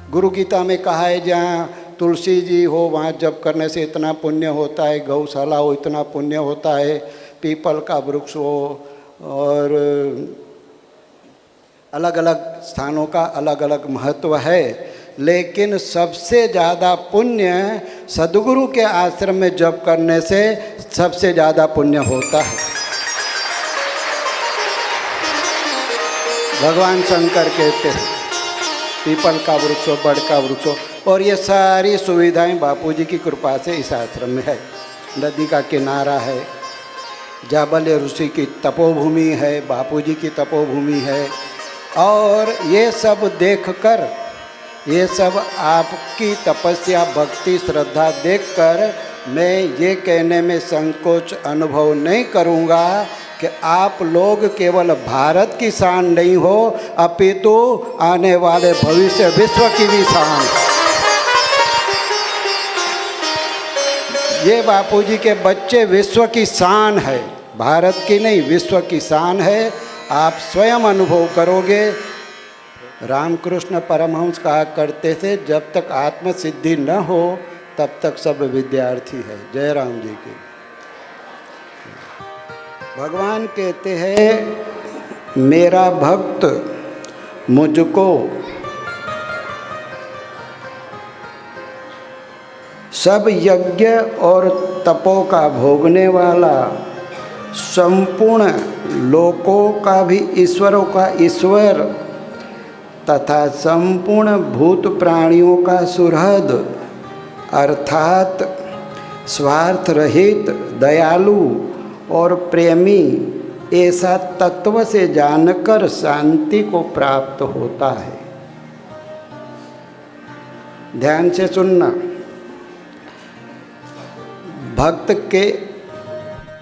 गुरु गीता में कहा है जहाँ तुलसी जी हो वहाँ जप करने से इतना पुण्य होता है, गौशाला हो इतना पुण्य होता है, पीपल का वृक्ष हो, और अलग अलग स्थानों का अलग अलग महत्व है। लेकिन सबसे ज़्यादा पुण्य सद्गुरु के आश्रम में जप करने से सबसे ज़्यादा पुण्य होता है। भगवान शंकर कहते हैं पीपल का वृक्ष हो, बड़ का वृक्ष हो, और ये सारी सुविधाएं बापूजी की कृपा से इस आश्रम में है। नदी का किनारा है, जाबल्य ऋषि की तपोभूमि है, बापूजी की तपोभूमि है, और ये सब देखकर, ये सब आपकी तपस्या भक्ति श्रद्धा देखकर मैं ये कहने में संकोच अनुभव नहीं करूँगा कि आप लोग केवल भारत की शान नहीं हो, अपितु आने वाले भविष्य विश्व की भी शान। ये बापूजी के बच्चे विश्व की शान है, भारत की नहीं, विश्व की शान है। आप स्वयं अनुभव करोगे। रामकृष्ण परमहंस कहा करते थे जब तक आत्मसिद्धि न हो तब तक सब विद्यार्थी है। जय राम जी की। भगवान कहते हैं मेरा भक्त मुझको सब यज्ञ और तपों का भोगने वाला, संपूर्ण लोकों का भी ईश्वरों का ईश्वर तथा संपूर्ण भूत प्राणियों का सुहृद अर्थात स्वार्थ रहित, दयालु और प्रेमी, ऐसा तत्व से जानकर शांति को प्राप्त होता है। ध्यान से सुनना। भक्त के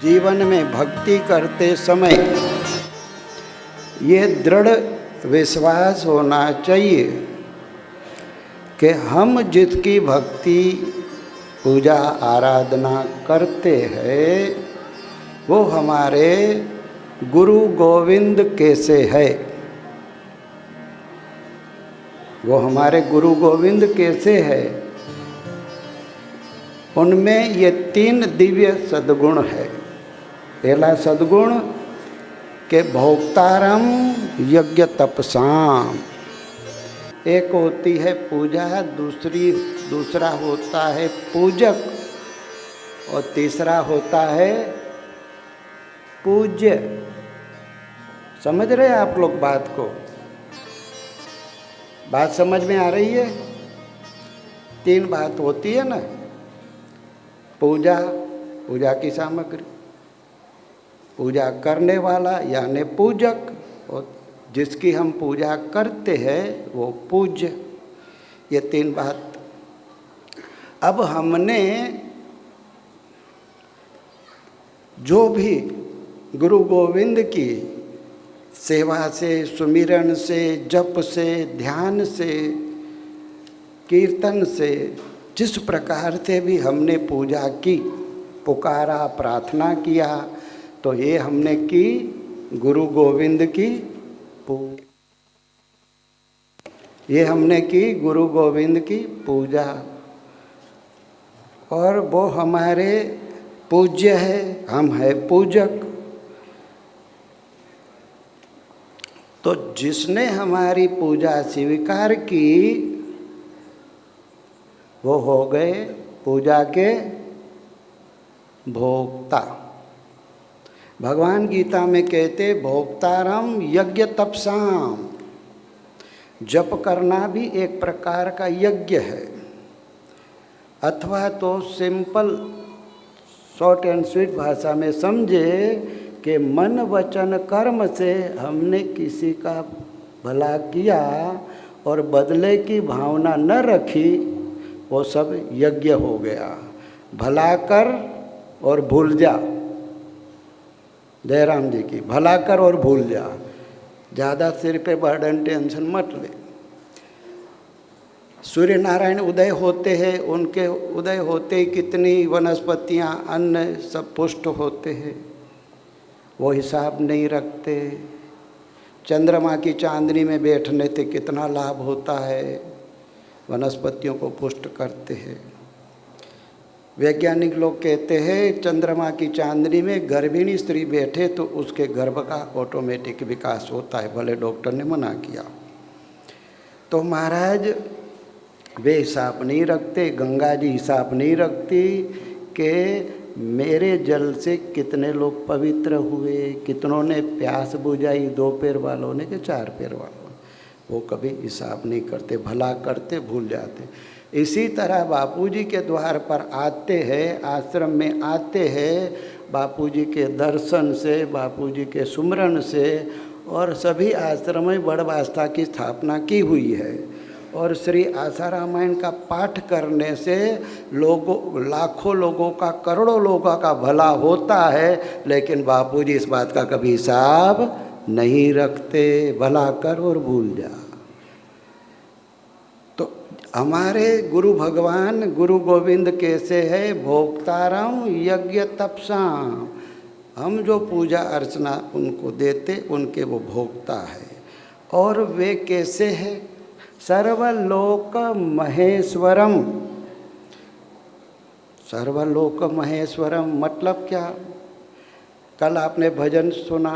जीवन में भक्ति करते समय ये दृढ़ विश्वास होना चाहिए कि हम जिसकी भक्ति पूजा आराधना करते हैं वो हमारे गुरु गोविंद कैसे है, वो हमारे गुरु गोविंद कैसे है। उनमें ये 3 दिव्य सद्गुण है। पहला सद्गुण के भोक्तारम यज्ञ तपसाम, एक होती है पूजा, दूसरा होता है पूजक, और तीसरा होता है पूज्य। समझ रहे हैं आप लोग बात को? बात समझ में आ रही है? 3 बात होती है ना, पूजा, पूजा की सामग्री, पूजा करने वाला यानी पूजक, और जिसकी हम पूजा करते हैं वो पूज्य। ये 3 बात। अब हमने जो भी गुरु गोविंद की सेवा से, सुमिरन से, जप से, ध्यान से, कीर्तन से, जिस प्रकार से भी हमने पूजा की, पुकारा, प्रार्थना किया, तो ये हमने की गुरु गोविंद की ये हमने की गुरु गोविंद की पूजा, और वो हमारे पूज्य है, हम है पूजक। तो जिसने हमारी पूजा स्वीकार की वो हो गए पूजा के भोक्ता। भगवान गीता में कहते भोक्तारम यज्ञ तपसाम, जप करना भी एक प्रकार का यज्ञ है, अथवा तो सिंपल शॉर्ट एंड स्वीट भाषा में समझे कि मन वचन कर्म से हमने किसी का भला किया और बदले की भावना न रखी, वो सब यज्ञ हो गया। भला कर और भूल जा। जयराम जी की भला कर और भूल जा, ज़्यादा सिर पे बर्डन टेंशन मत ले। सूर्य नारायण उदय होते हैं, उनके उदय होते ही कितनी वनस्पतियाँ, अन्न सब पुष्ट होते हैं, वो हिसाब नहीं रखते। चंद्रमा की चांदनी में बैठने से कितना लाभ होता है, वनस्पतियों को पुष्ट करते हैं। वैज्ञानिक लोग कहते हैं चंद्रमा की चांदनी में गर्भिणी स्त्री बैठे तो उसके गर्भ का ऑटोमेटिक विकास होता है, भले डॉक्टर ने मना किया। तो महाराज वे हिसाब नहीं रखते, गंगा जी हिसाब नहीं रखती कि मेरे जल से कितने लोग पवित्र हुए, कितनों ने प्यास बुझाई, 2 पैर वालों ने कि 4 पैर वालों ने, वो कभी हिसाब नहीं करते, भला करते भूल जाते। इसी तरह बापूजी के द्वार पर आते हैं, आश्रम में आते हैं, बापूजी के दर्शन से, बापूजी के सुमरन से, और सभी आश्रम में बड़वास्ता की स्थापना की हुई है। और श्री आशा रामायण का पाठ करने से लोगों, लाखों लोगों का, करोड़ों लोगों का भला होता है, लेकिन बापूजी इस बात का कभी हिसाब नहीं रखते, भला कर और भूल जा। तो हमारे गुरु भगवान गुरु गोविंद कैसे है, भोक्तारम यज्ञ तपसाम, हम जो पूजा अर्चना उनको देते उनके वो भोक्ता है। और वे कैसे है, सर्वलोक महेश्वरम। सर्वलोक महेश्वरम मतलब क्या, कल आपने भजन सुना,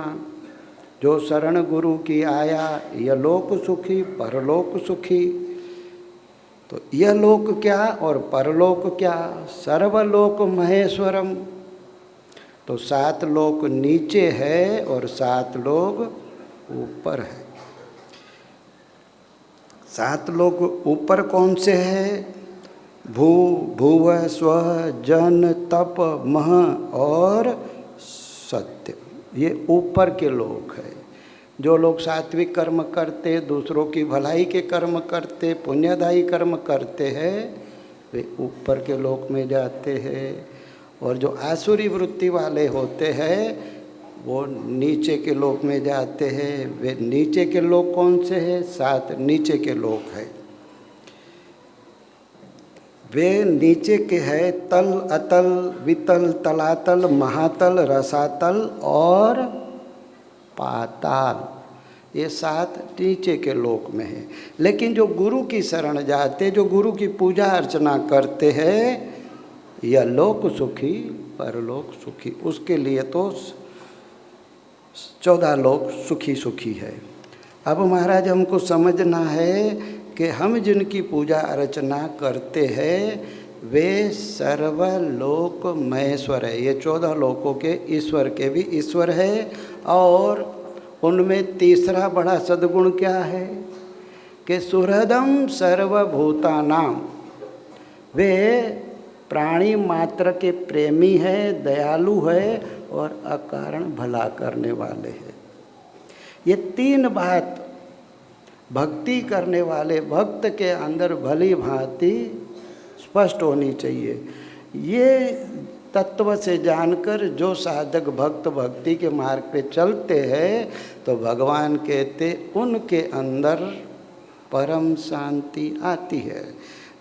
जो शरण गुरु की आया यह लोक सुखी परलोक सुखी। तो यह लोक क्या और परलोक क्या, सर्वलोक महेश्वरम। तो 7 लोक नीचे है और 7 लोग ऊपर है। 7 लोग ऊपर कौन से हैं, भू भुव स्व जन तप मह और सत्य, ये ऊपर के लोग हैं। जो लोग सात्विक कर्म करते, दूसरों की भलाई के कर्म करते, पुण्यदायी कर्म करते हैं, वे ऊपर के लोक में जाते हैं। और जो आसुरी वृत्ति वाले होते हैं वो नीचे के लोक में जाते हैं। वे नीचे के लोक कौन से हैं, 7 नीचे के लोक हैं। वे नीचे के हैं तल, अतल, वितल, तलातल, महातल, रसातल और पाताल, ये 7 नीचे के लोक में है। लेकिन जो गुरु की शरण जाते, जो गुरु की पूजा अर्चना करते हैं, यह लोक सुखी परलोक सुखी, उसके लिए तो 14 लोक सुखी सुखी है। अब महाराज हमको समझना है कि हम जिनकी पूजा अर्चना करते हैं वे सर्वलोक महेश्वर है। ये 14 लोकों के ईश्वर के भी ईश्वर है। और उनमें तीसरा बड़ा सद्गुण क्या है कि सुहृदम सर्वभूतानाम, वे प्राणी मात्र के प्रेमी है, दयालु है और अकारण भला करने वाले हैं। ये 3 बात भक्ति करने वाले भक्त के अंदर भली भांति स्पष्ट होनी चाहिए। ये तत्व से जानकर जो साधक भक्त भक्ति के मार्ग पे चलते हैं तो भगवान कहते उनके अंदर परम शांति आती है।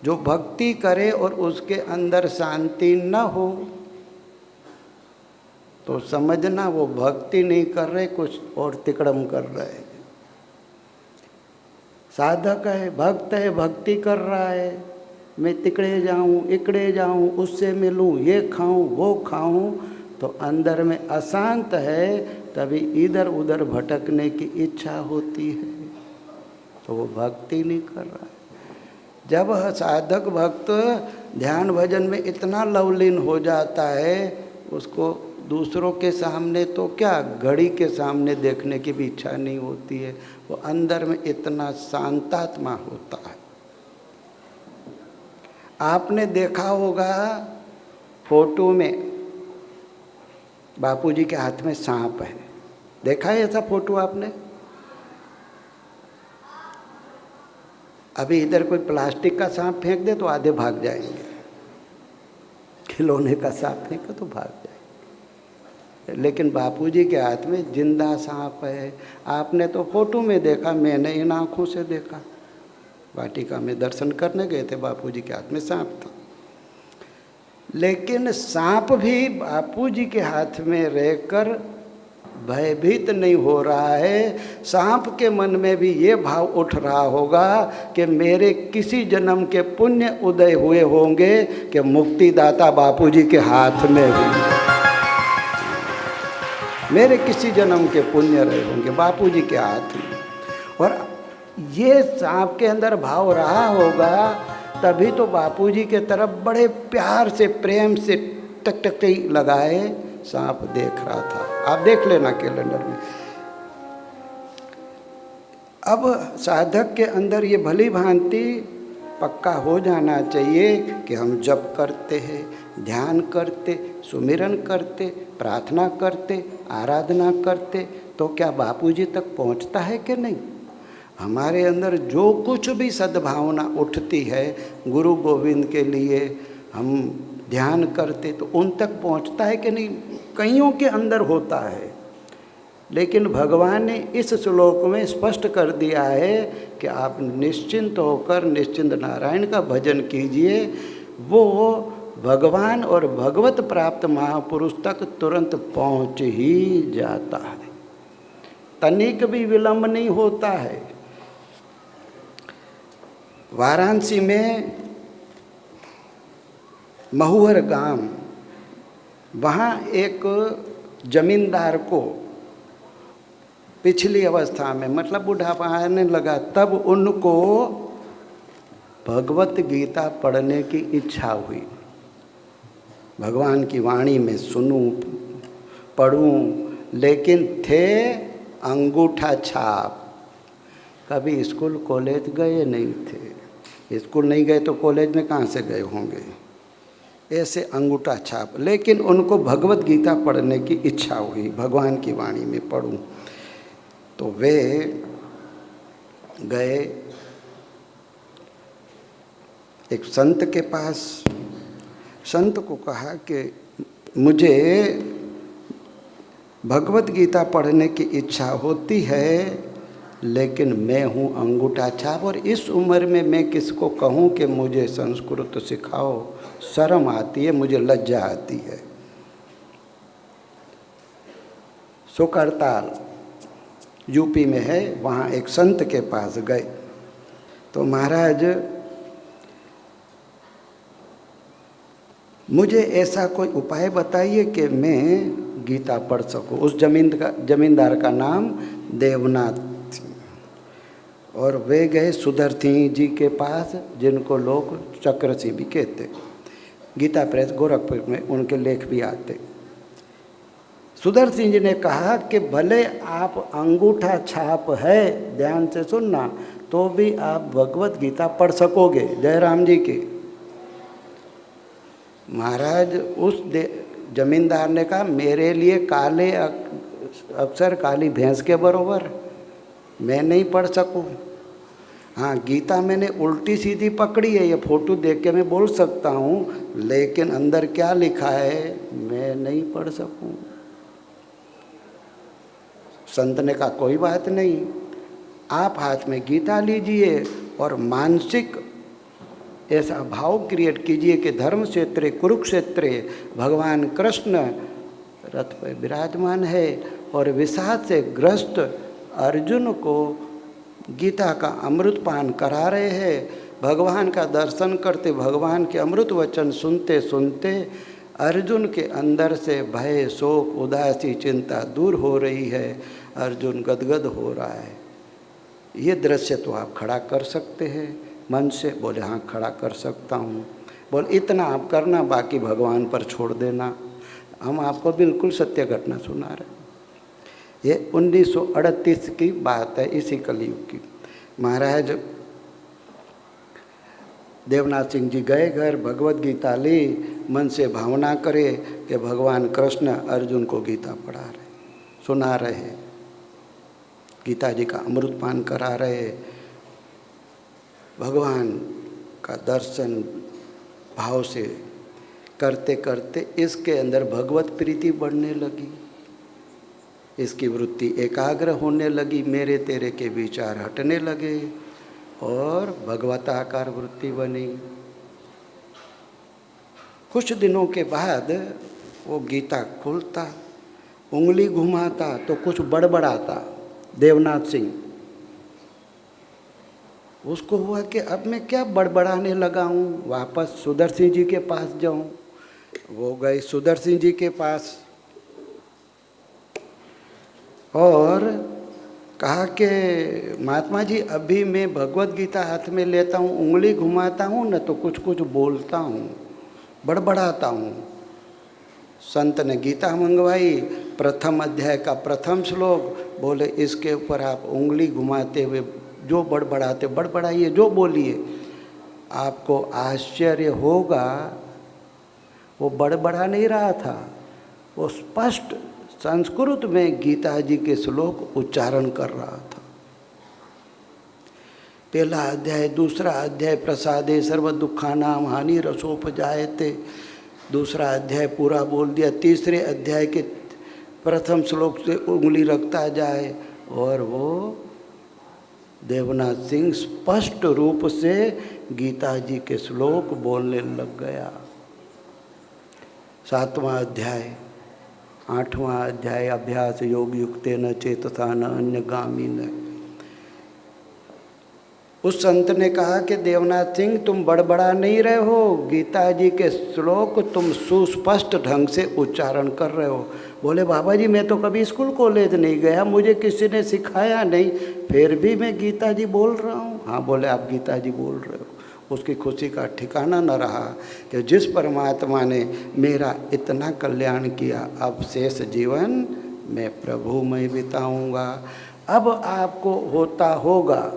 जो भक्ति करे और उसके अंदर शांति न हो तो समझना वो भक्ति नहीं कर रहे, कुछ और तिकड़म कर रहे। साधक है, भक्त है, भक्ति कर रहा है, मैं तिकड़े जाऊं, इकड़े जाऊं, उससे मिलूं, ये खाऊं, वो खाऊं, तो अंदर में अशांत है, तभी इधर उधर भटकने की इच्छा होती है, तो वो भक्ति नहीं कर रहा है। जब साधक भक्त ध्यान भजन में इतना लवलीन हो जाता है, उसको दूसरों के सामने तो क्या, घड़ी के सामने देखने की भी इच्छा नहीं होती है। वो अंदर में इतना शांतात्मा होता है। आपने देखा होगा फोटो में बापूजी के हाथ में सांप है, देखा है ऐसा फोटो आपने? अभी इधर कोई प्लास्टिक का सांप फेंक दे तो आधे भाग जाएंगे, खिलौने का सांप फेंका तो भाग जाएंगे, लेकिन बापूजी के हाथ में जिंदा सांप है। आपने तो फोटो में देखा, मैंने इन आँखों से देखा। वाटिका में दर्शन करने गए थे, बापूजी के हाथ में सांप था। लेकिन सांप भी बापूजी के हाथ में रहकर भयभीत नहीं हो रहा है। सांप के मन में भी ये भाव उठ रहा होगा कि मेरे किसी जन्म के पुण्य उदय हुए होंगे कि मुक्तिदाता बापूजी के हाथ में भी, मेरे किसी जन्म के पुण्य रहे होंगे बापूजी के हाथ में। और ये सांप के अंदर भाव रहा होगा, तभी तो बापूजी के तरफ बड़े प्यार से प्रेम से टकटकी लगाए सांप देख रहा था। आप देख लेना कैलेंडर में। अब साधक के अंदर ये भली भांति पक्का हो जाना चाहिए कि हम जप करते हैं, ध्यान करते, सुमिरन करते, प्रार्थना करते, आराधना करते, तो क्या बापूजी तक पहुंचता है कि नहीं। हमारे अंदर जो कुछ भी सद्भावना उठती है गुरु गोविंद के लिए, हम ध्यान करते तो उन तक पहुंचता है कि नहीं। कईयों के अंदर होता है, लेकिन भगवान ने इस श्लोक में स्पष्ट कर दिया है कि आप निश्चिंत होकर निश्चिंत नारायण का भजन कीजिए। वो भगवान और भगवत प्राप्त महापुरुष तक तुरंत पहुंच ही जाता है, तनिक भी विलंब नहीं होता है। वाराणसी में महुअर गांव, वहाँ एक जमींदार को पिछली अवस्था में, मतलब बुढ़ापा आने लगा, तब उनको भगवत गीता पढ़ने की इच्छा हुई। भगवान की वाणी में सुनूं, पढ़ूं, लेकिन थे अंगूठा छाप। कभी स्कूल कॉलेज गए नहीं थे, स्कूल नहीं गए तो कॉलेज में कहाँ से गए होंगे, ऐसे अंगूठा छाप। लेकिन उनको भगवत गीता पढ़ने की इच्छा हुई, भगवान की वाणी में पढ़ूं। तो वे गए एक संत के पास। संत को कहा कि मुझे भगवत गीता पढ़ने की इच्छा होती है, लेकिन मैं हूँ अंगूठा छाप, और इस उम्र में मैं किसको कहूँ कि मुझे संस्कृत सिखाओ। शर्म आती है, मुझे लज्जा आती है। सुकरताल यूपी में है, वहाँ एक संत के पास गए। तो महाराज मुझे ऐसा कोई उपाय बताइए कि मैं गीता पढ़ सकूं। उस जमींदार का नाम देवनाथ थी, और वे गए सुदर्शन जी के पास, जिनको लोग चक्रसी भी कहते। गीता प्रेस गोरखपुर में उनके लेख भी आते। सुदर्शन जी ने कहा कि भले आप अंगूठा छाप है, ध्यान से सुनना, तो भी आप भगवत गीता पढ़ सकोगे। जयराम जी की। महाराज उस जमींदार ने कहा मेरे लिए काले अक्षर काली भैंस के बरोबर, मैं नहीं पढ़ सकूं। हाँ, गीता मैंने उल्टी सीधी पकड़ी है, ये फोटो देख के मैं बोल सकता हूँ, लेकिन अंदर क्या लिखा है मैं नहीं पढ़ सकूं। संत ने कहा कोई बात नहीं, आप हाथ में गीता लीजिए और मानसिक ऐसा भाव क्रिएट कीजिए कि धर्म क्षेत्रे कुरुक्षेत्रे भगवान कृष्ण रथ पर विराजमान है और विषाद से ग्रस्त अर्जुन को गीता का अमृत पान करा रहे हैं। भगवान का दर्शन करते, भगवान के अमृत वचन सुनते सुनते अर्जुन के अंदर से भय, शोक, उदासी, चिंता दूर हो रही है। अर्जुन गदगद हो रहा है। ये दृश्य तो आप खड़ा कर सकते हैं मन से। बोले हाँ खड़ा कर सकता हूँ। बोले इतना आप करना, बाकी भगवान पर छोड़ देना। हम आपको बिल्कुल सत्य घटना सुना रहे हैं। ये 1938 की बात है, इसी कलयुग की। महाराज देवनाथ सिंह जी गए घर, भगवत गीता ली, मन से भावना करे कि भगवान कृष्ण अर्जुन को गीता पढ़ा रहे, सुना रहे, गीता जी का अमृत पान करा रहे। भगवान का दर्शन भाव से करते करते इसके अंदर भगवत प्रीति बढ़ने लगी, इसकी वृत्ति एकाग्र होने लगी, मेरे तेरे के विचार हटने लगे और भगवताकार वृत्ति बनी। कुछ दिनों के बाद वो गीता खुलता, उंगली घुमाता तो कुछ बड़बड़ाता देवनाथ सिंह। उसको हुआ कि अब मैं क्या बड़बड़ाने लगा हूँ, वापस सुदर्शन जी के पास जाऊँ। वो गए सुदर्शन जी के पास और कहा कि महात्मा जी अभी मैं भगवत गीता हाथ में लेता हूँ, उंगली घुमाता हूँ न तो कुछ कुछ बोलता हूँ, बड़बड़ाता हूँ। संत ने गीता मंगवाई, प्रथम अध्याय का प्रथम श्लोक, बोले इसके ऊपर आप उंगली घुमाते हुए जो बड़बड़ाते बड़बड़ाइए, जो बोलिए, आपको आश्चर्य होगा। वो बड़बड़ा नहीं रहा था, वो स्पष्ट संस्कृत में गीता जी के श्लोक उच्चारण कर रहा था। पहला अध्याय, दूसरा अध्याय, प्रसादे सर्व दुखानाम हानि रसोपजायते, दूसरा अध्याय पूरा बोल दिया। तीसरे अध्याय के प्रथम श्लोक से उंगली रखता जाए और वो देवनाथ सिंह स्पष्ट रूप से गीता जी के श्लोक बोलने लग गया। 7वां अध्याय, 8वां अध्याय, अभ्यास योग युक्ते न चेतसा न अन्यगामी न। उस संत ने कहा कि देवनाथ सिंह तुम बड़बड़ा नहीं रहे हो, गीता जी के श्लोक तुम सुस्पष्ट ढंग से उच्चारण कर रहे हो। बोले बाबा जी मैं तो कभी स्कूल कॉलेज नहीं गया, मुझे किसी ने सिखाया नहीं, फिर भी मैं गीता जी बोल रहा हूँ। हाँ बोले आप गीता जी बोल रहे हो। उसकी खुशी का ठिकाना न रहा कि जिस परमात्मा ने मेरा इतना कल्याण किया, अब शेष जीवन मैं प्रभु में बिताऊंगा। अब आपको होता होगा,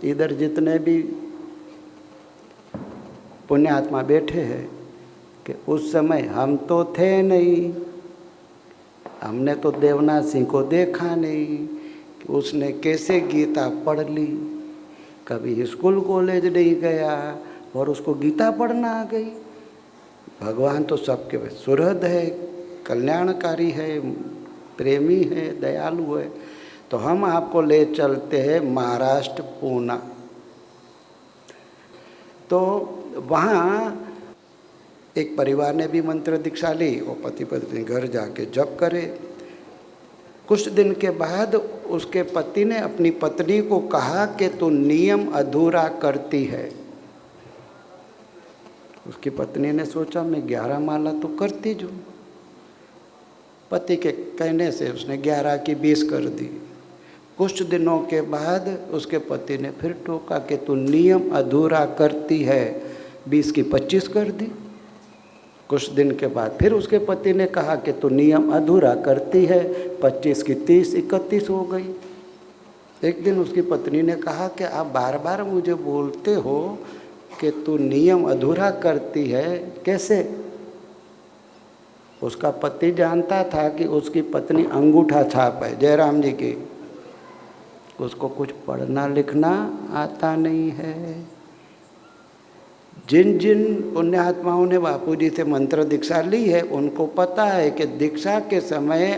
इधर जितने भी पुण्यात्मा बैठे हैं, कि उस समय हम तो थे नहीं, हमने तो देवनाथ सिंह को देखा नहीं कि उसने कैसे गीता पढ़ ली, कभी स्कूल कॉलेज नहीं गया और उसको गीता पढ़ना आ गई। भगवान तो सबके सुहृद है, कल्याणकारी है, प्रेमी है, दयालु है। तो हम आपको ले चलते हैं महाराष्ट्र पूना। तो वहाँ एक परिवार ने भी मंत्र दीक्षा ली, वो पति पत्नी घर जाके जप करे। कुछ दिन के बाद उसके पति ने अपनी पत्नी को कहा कि तू नियम अधूरा करती है। उसकी पत्नी ने सोचा मैं 11 माला तो करती जो। पति के कहने से उसने 11 की 20 कर दी। कुछ दिनों के बाद उसके पति ने फिर टोका कि तू नियम अधूरा करती है, 20 की 25 कर दी। कुछ दिन के बाद फिर उसके पति ने कहा कि तू नियम अधूरा करती है, 25 की 30, 31 हो गई। एक दिन उसकी पत्नी ने कहा कि आप बार बार मुझे बोलते हो कि तू नियम अधूरा करती है, कैसे? उसका पति जानता था कि उसकी पत्नी अंगूठा छाप है जयराम जी की, उसको कुछ पढ़ना लिखना आता नहीं है। जिन जिन पुण्यात्माओं ने बापू जी से मंत्र दीक्षा ली है उनको पता है कि दीक्षा के समय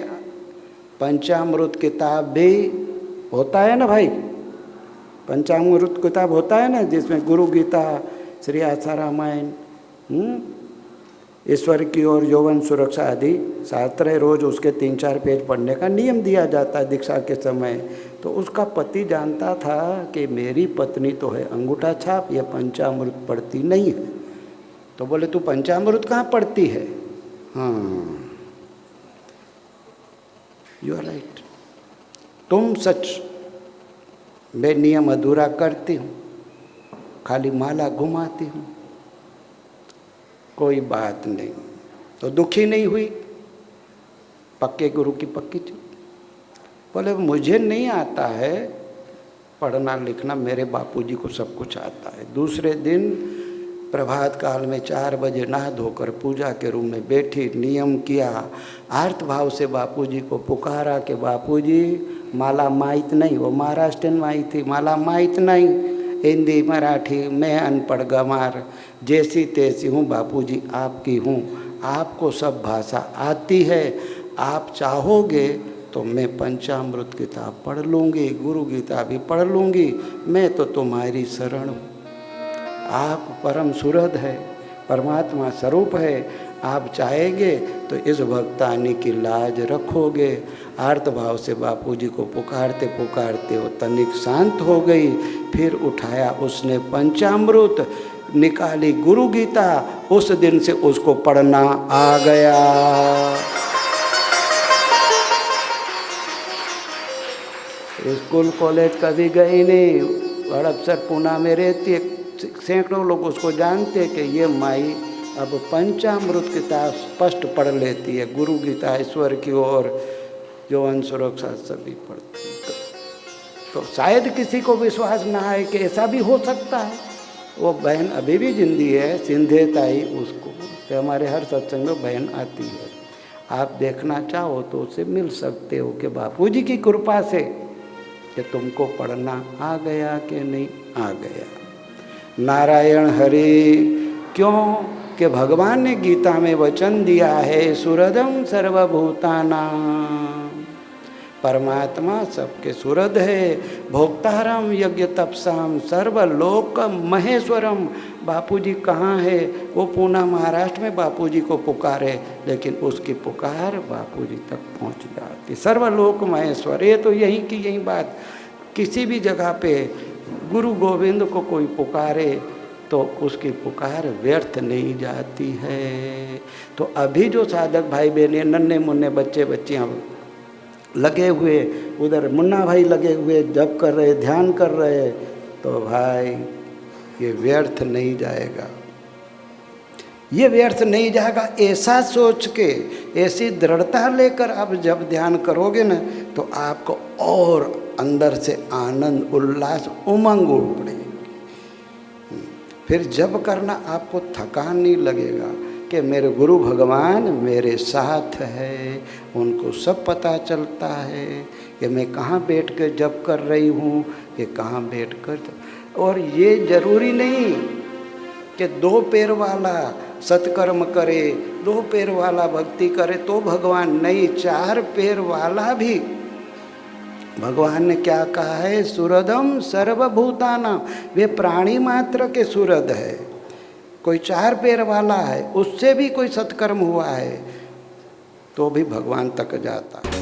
पंचामृत किताब भी होता है ना भाई, पंचामृत किताब होता है ना, जिसमें गुरु गीता, श्री आशा रामायण, ईश्वर की ओर यौवन सुरक्षा आदि शास्त्र है। रोज उसके 3-4 पेज पढ़ने का नियम दिया जाता है दीक्षा के समय। तो उसका पति जानता था कि मेरी पत्नी तो है अंगूठा छाप, यह पंचामृत पढ़ती नहीं है। तो बोले तू पंचामृत कहाँ पढ़ती है? हाँ यू आर राइट, तुम सच, मैं नियम अधूरा करती हूँ, खाली माला घुमाती हूँ, कोई बात नहीं। तो दुखी नहीं हुई, पक्के गुरु की पक्की चीज। बोले मुझे नहीं आता है पढ़ना लिखना, मेरे बापूजी को सब कुछ आता है। दूसरे दिन प्रभात काल में 4 बजे नहा धोकर पूजा के रूम में बैठी, नियम किया, आर्त भाव से बापूजी को पुकारा कि बापूजी माला माहित नहीं, वो महाराष्ट्रन माई थी, माला माहित नहीं, हिंदी मराठी मैं अनपढ़ गंवार, जैसी तैसी हूँ बापूजी आपकी हूँ, आपको सब भाषा आती है, आप चाहोगे तो मैं पंचामृत किताब पढ़ लूँगी, गुरु गीता भी पढ़ लूँगी, मैं तो तुम्हारी शरण हूँ। आप परम सुहृद है, परमात्मा स्वरूप है, आप चाहेंगे तो इस भक्तानी की लाज रखोगे। आर्त भाव से बापूजी को पुकारते पुकारते वो तनिक शांत हो गई। फिर उठाया उसने पंचामृत, निकाली गुरु गीता। उस दिन से उसको पढ़ना आ गया। स्कूल कॉलेज कभी गई नहीं, हड़पसर पूना में रहती, सैकड़ों लोग उसको जानते कि ये माई अब पंचामृत किताब स्पष्ट पढ़ लेती है, गुरु गीता ईश्वर की ओर जो सुरक्षा सभी पढ़ते हैं। तो शायद किसी को विश्वास ना आए कि ऐसा भी हो सकता है। वो बहन अभी भी जिंदी है, सिंधे ताई, उसको तो हमारे हर सत्संग में बहन आती है। आप देखना चाहो तो उससे मिल सकते हो कि बापूजी की कृपा से कि तुमको पढ़ना आ गया कि नहीं आ गया। नारायण हरि। क्यों कि भगवान ने गीता में वचन दिया है, सुहृदं सर्वभूतानां, परमात्मा सबके सुहृद है। भोक्तारम यज्ञ तपसाम सर्वलोक महेश्वरम। बापूजी कहाँ है? वो पूना महाराष्ट्र में बापूजी को पुकारे, लेकिन उसकी पुकार बापूजी तक पहुँच जाती। सर्वलोक महेश्वर, ये तो यही की यही बात। किसी भी जगह पे गुरु गोविंद को कोई पुकारे तो उसकी पुकार व्यर्थ नहीं जाती है। तो अभी जो साधक भाई बहने, नन्हे मुन्ने बच्चे बच्चियाँ लगे हुए, उधर मुन्ना भाई लगे हुए जप कर रहे, ध्यान कर रहे, तो भाई ये व्यर्थ नहीं जाएगा, ये व्यर्थ नहीं जाएगा। ऐसा सोच के, ऐसी दृढ़ता लेकर आप जब ध्यान करोगे ना, तो आपको और अंदर से आनंद, उल्लास, उमंग उड़ पड़ेगी। फिर जब करना आपको थकान नहीं लगेगा कि मेरे गुरु भगवान मेरे साथ है, उनको सब पता चलता है कि मैं कहाँ बैठ कर जप कर रही हूँ, कि कहाँ बैठ कर। और ये जरूरी नहीं कि दो पैर वाला सत्कर्म करे, दो पैर वाला भक्ति करे तो भगवान नहीं, चार पैर वाला भी भगवान ने क्या कहा है? सुहृदं सर्वभूतानां। वे प्राणी मात्र के सुहृद है। कोई चार पैर वाला है, उससे भी कोई सत्कर्म हुआ है तो भी भगवान तक जाता है।